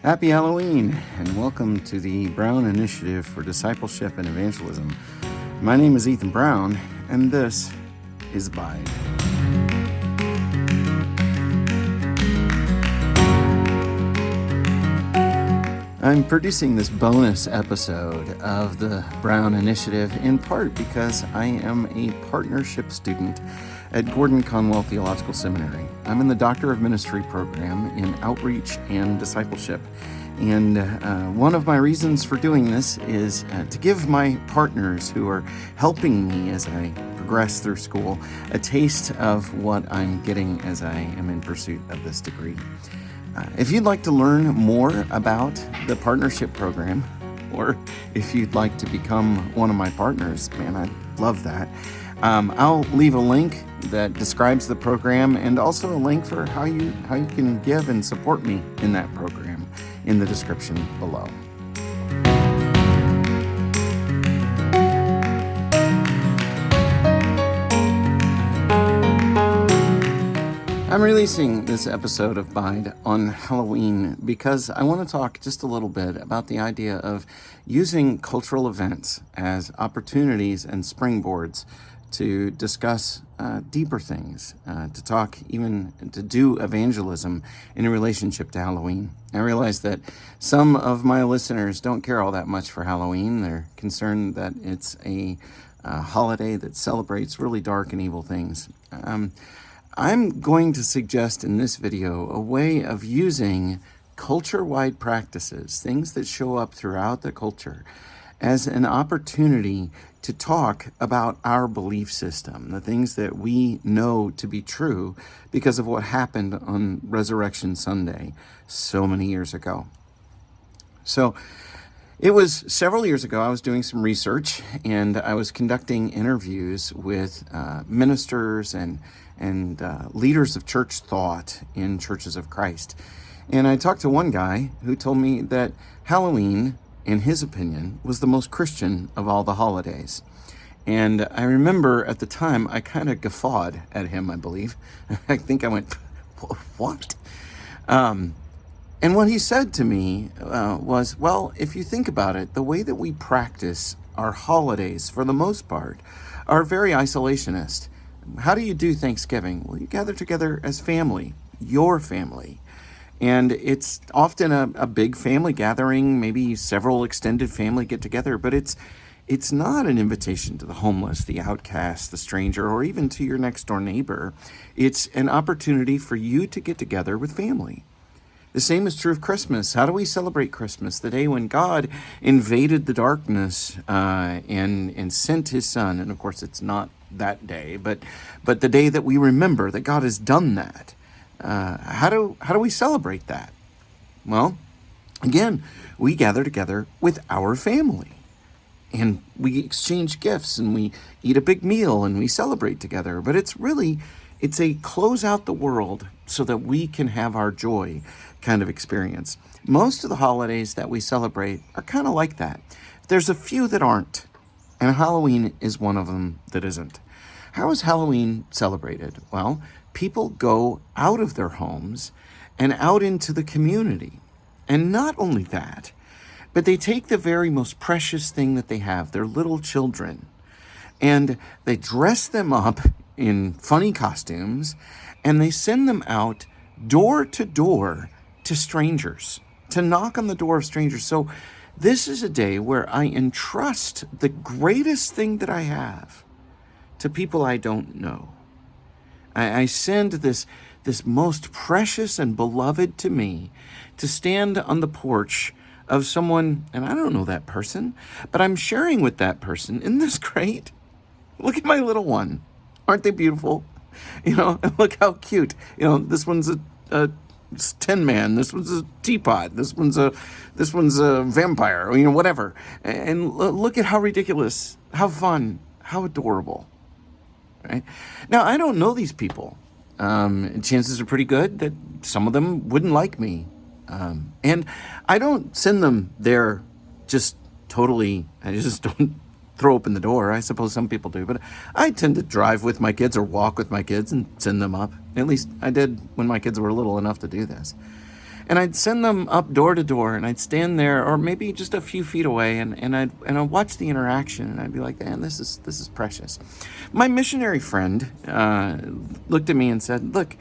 Happy Halloween, and welcome to the Brown Initiative for Discipleship and Evangelism. My name is Ethan Brown, and this is BIDE. I'm producing this bonus episode of the Brown Initiative in part because I am a partnership student at Gordon-Conwell Theological Seminary. I'm in the Doctor of Ministry program in Outreach and Discipleship. And one of my reasons for doing this is to give my partners who are helping me as I progress through school a taste of what I'm getting as I am in pursuit of this degree. If you'd like to learn more about the partnership program, or if you'd like to become one of my partners, man, I'd love that. I'll leave a link that describes the program and also a link for how you can give and support me in that program in the description below. I'm releasing this episode of BIDE on Halloween because I want to talk just a little bit about the idea of using cultural events as opportunities and springboards to discuss deeper things, to talk, even to do evangelism in relationship to Halloween. I realize that some of my listeners don't care all that much for Halloween. They're concerned that it's a holiday that celebrates really dark and evil things. I'm going to suggest in this video a way of using culture-wide practices, things that show up throughout the culture, as an opportunity to talk about our belief system, the things that we know to be true because of what happened on Resurrection Sunday so many years ago. So it was several years ago, I was doing some research and I was conducting interviews with ministers and leaders of church thought in churches of Christ. And I talked to one guy who told me that Halloween, in his opinion, was the most Christian of all the holidays. And I remember at the time, I kind of guffawed at him, I believe. I think I went, what? And what he said to me was, well, if you think about it, the way that we practice our holidays, for the most part, are very isolationist. How do you do Thanksgiving? Well, you gather together as family, your family. And it's often a big family gathering, maybe several extended family get together, but it's not an invitation to the homeless, the outcast, the stranger, or even to your next door neighbor. It's an opportunity for you to get together with family. The same is true of Christmas. How do we celebrate Christmas? The day when God invaded the darkness and sent his son. And of course, it's not that day, but the day that we remember that God has done that. How do we celebrate that? Well, again, we gather together with our family. And we exchange gifts and we eat a big meal and we celebrate together. But it's a close out the world so that we can have our joy kind of experience. Most of the holidays that we celebrate are kind of like that. There's a few that aren't, and Halloween is one of them that isn't. How is Halloween celebrated? Well, people go out of their homes and out into the community. And not only that, but they take the very most precious thing that they have, their little children, and they dress them up in funny costumes, and they send them out door to door to strangers, to knock on the door of strangers. So this is a day where I entrust the greatest thing that I have to people I don't know. I send this most precious and beloved to me to stand on the porch of someone, and I don't know that person, but I'm sharing with that person. Isn't this great? Look at my little one. Aren't they beautiful? Look how cute. This one's a Tin Man. This one's a teapot. This one's a vampire. Whatever. And look at how ridiculous, how fun, how adorable. Right? Now, I don't know these people. Chances are pretty good that some of them wouldn't like me. And I don't send them there just totally, I just don't throw open the door. I suppose some people do, but I tend to drive with my kids or walk with my kids and send them up. At least I did when my kids were little enough to do this. And I'd send them up door to door, and I'd stand there, or maybe just a few feet away, and I'd watch the interaction, and I'd be like, man, this is precious. My missionary friend looked at me and said, look,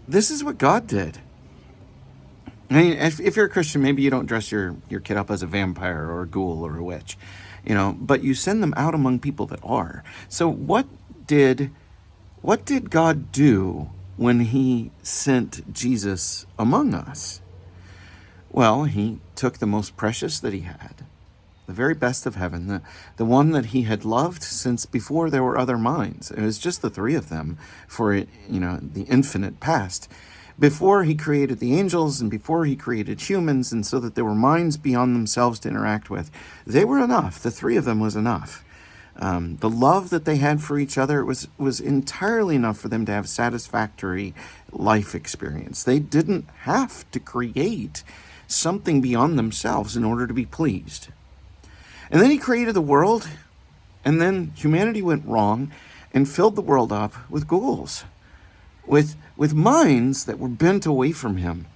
this is what God did. I mean, if you're a Christian, maybe you don't dress your kid up as a vampire or a ghoul or a witch, but you send them out among people that are. So what did God do when he sent Jesus among us? Well, he took the most precious that he had, the very best of heaven, the one that he had loved since before there were other minds. It was just the three of them for, the infinite past. Before he created the angels and before he created humans, and so that there were minds beyond themselves to interact with, they were enough. The three of them was enough. The love that they had for each other was entirely enough for them to have satisfactory life experience. They didn't have to create something beyond themselves in order to be pleased. And then he created the world, and then humanity went wrong and filled the world up with ghouls, with minds that were bent away from him.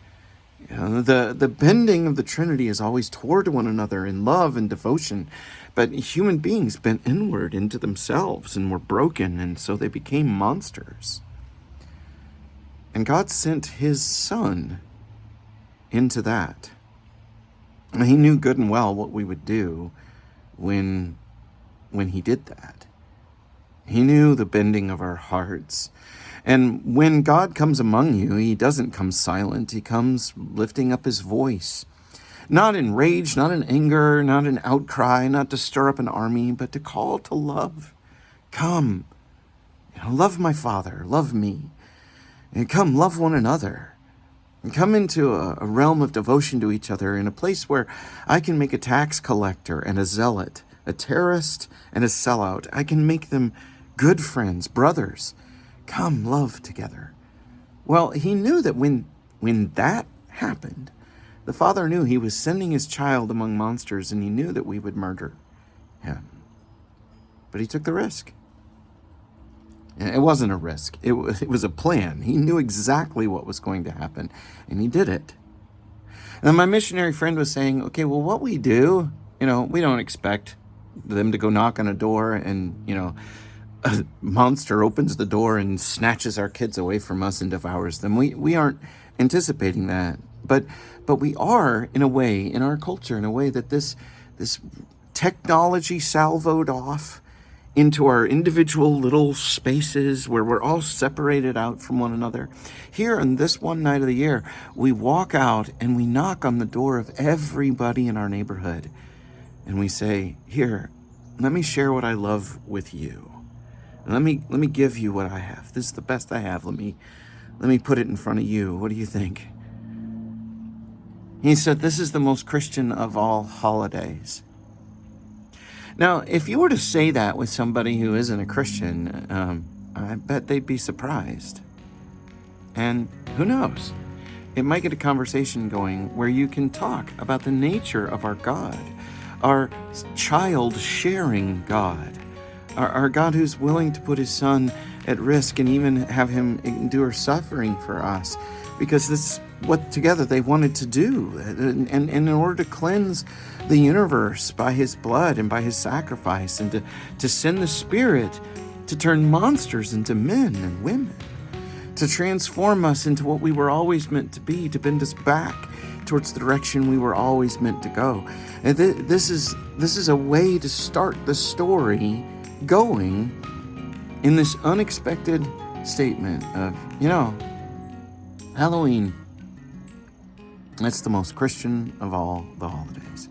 The bending of the Trinity is always toward one another in love and devotion, but human beings bent inward into themselves and were broken, and so they became monsters. And God sent his Son into that. And he knew good and well what we would do when he did that. He knew the bending of our hearts. And when God comes among you, he doesn't come silent. He comes lifting up his voice. Not in rage, not in anger, not in outcry, not to stir up an army, but to call to love. Come, love my Father, love me. And come, love one another. And come into a realm of devotion to each other in a place where I can make a tax collector and a zealot, a terrorist and a sellout. I can make them good friends, brothers. Come, love together. Well, he knew that when that happened, the Father knew he was sending his child among monsters, and he knew that we would murder him. But he took the risk. It wasn't a risk. It was a plan. He knew exactly what was going to happen, and he did it. And my missionary friend was saying, okay, well, what we do, we don't expect them to go knock on a door and, a monster opens the door and snatches our kids away from us and devours them. We aren't anticipating that. But we are, in a way, in our culture, in a way that this technology salvoed off into our individual little spaces where we're all separated out from one another. Here on this one night of the year, we walk out and we knock on the door of everybody in our neighborhood. And we say, here, let me share what I love with you. Let me give you what I have. This is the best I have. Let me put it in front of you. What do you think? He said, this is the most Christian of all holidays. Now, if you were to say that with somebody who isn't a Christian, I bet they'd be surprised. And who knows? It might get a conversation going where you can talk about the nature of our God, our child-sharing God, our God who's willing to put his Son at risk and even have him endure suffering for us, because this is what together they wanted to do. And in order to cleanse the universe by his blood and by his sacrifice, and to send the Spirit to turn monsters into men and women, to transform us into what we were always meant to be, to bend us back towards the direction we were always meant to go. And this is a way to start the story going in this unexpected statement of, Halloween, it's the most Christian of all the holidays,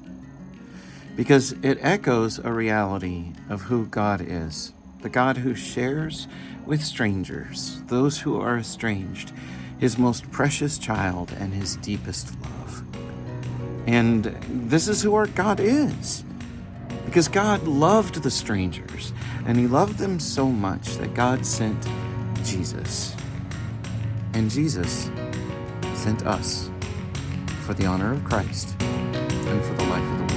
because it echoes a reality of who God is, the God who shares with strangers, those who are estranged, his most precious child and his deepest love. And this is who our God is, because God loved the strangers, and he loved them so much that God sent Jesus. And Jesus sent us for the honor of Christ and for the life of the world.